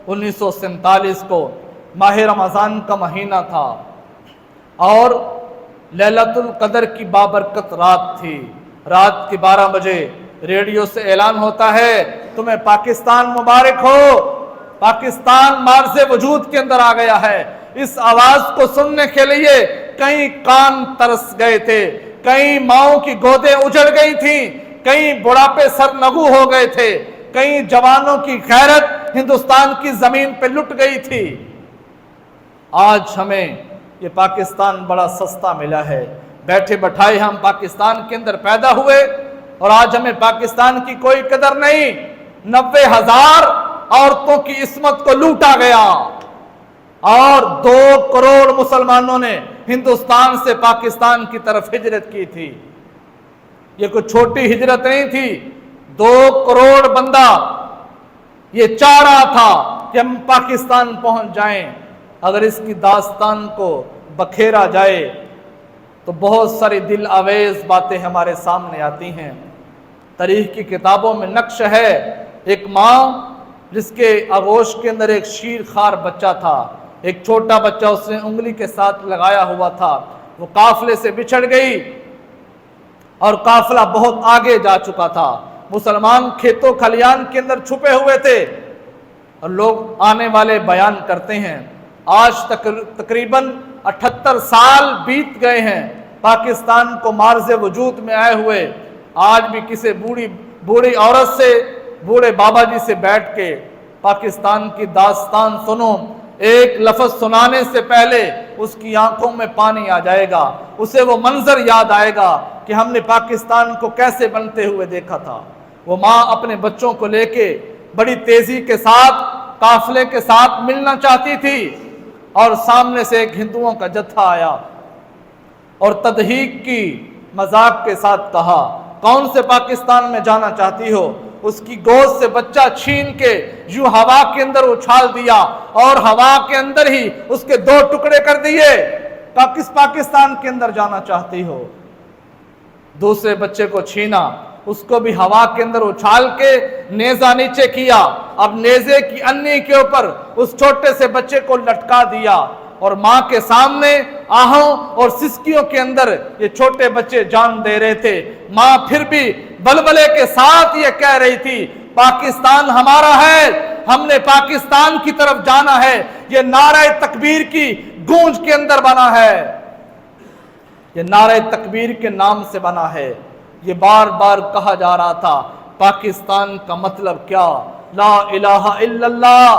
1947 کو माह रमज़ान का महीना था और लैलतुल कदर की बाबरकत रात थी। रात के 12 बजे रेडियो से ऐलान होता है, तुम्हें पाकिस्तान मुबारक हो, पाकिस्तान मार्ज़े वजूद के अंदर आ गया है। इस आवाज़ को सुनने के लिए कई कान तरस गए थे, कई माओं की गोदें उजड़ गई थीं, कई बुढ़ापे सरनगू हो गए थे, कई जवानों की गैरत हिंदुस्तान की ज़मीन पे लुट गई थी। आज हमें ये पाकिस्तान बड़ा सस्ता मिला है, बैठे बैठाए हम पाकिस्तान के अंदर पैदा हुए और आज हमें पाकिस्तान की कोई कदर नहीं। 90,000 औरतों की इस्मत को लूटा गया और 2 करोड़ मुसलमानों ने हिंदुस्तान से पाकिस्तान की तरफ हिजरत की थी। ये कोई छोटी हिजरत नहीं थी। 2 करोड़ बंदा ये चाह रहा था कि हम पाकिस्तान पहुंच जाएं। अगर इसकी दास्तान को बखेरा जाए तो बहुत सारी दिल आवेज बातें हमारे सामने आती हैं। तारीख की किताबों में नक्श है, एक माँ जिसके आगोश के अंदर एक शीर खार बच्चा था, एक छोटा बच्चा उसने उंगली के साथ लगाया हुआ था। वो काफिले से बिछड़ गई और काफिला बहुत आगे जा चुका था। मुसलमान खेतों खलियान के अंदर छुपे हुए थे और लोग आने वाले बयान करते हैं, आज तक तकरीबन 78 साल बीत गए हैं पाकिस्तान को मार्ज़े वजूद में आए हुए। आज भी किसी बूढ़ी औरत से, बूढ़े बाबा जी से बैठ के पाकिस्तान की दास्तान सुनो, एक लफ्ज़ सुनाने से पहले उसकी आंखों में पानी आ जाएगा, उसे वो मंजर याद आएगा कि हमने पाकिस्तान को कैसे बनते हुए देखा था। वो माँ अपने बच्चों को लेके बड़ी तेजी के साथ काफिले के साथ मिलना चाहती थी और सामने से एक हिंदुओं का जत्था आया और तदहीक की मजाक के साथ कहा, कौन से पाकिस्तान में जाना चाहती हो? उसकी गोद से बच्चा छीन के यूं हवा के अंदर उछाल दिया और हवा के अंदर ही उसके 2 टुकड़े कर दिए। किस पाकिस्तान के अंदर जाना चाहती हो? दूसरे बच्चे को छीना, उसको भी हवा के अंदर उछाल के नेजा नीचे किया। अब नेजे की अन्नी के ऊपर उस छोटे से बच्चे को लटका दिया और माँ के सामने आहों और सिसकियों के अंदर ये छोटे बच्चे जान दे रहे थे। माँ फिर भी बलबले के साथ ये कह रही थी, पाकिस्तान हमारा है, हमने पाकिस्तान की तरफ जाना है। ये नारे तकबीर की गूंज के अंदर बना है, ये नारे तकबीर के नाम से बना है। ये बार बार कहा जा रहा था, पाकिस्तान का मतलब क्या? ला इलाहा इल्लल्लाह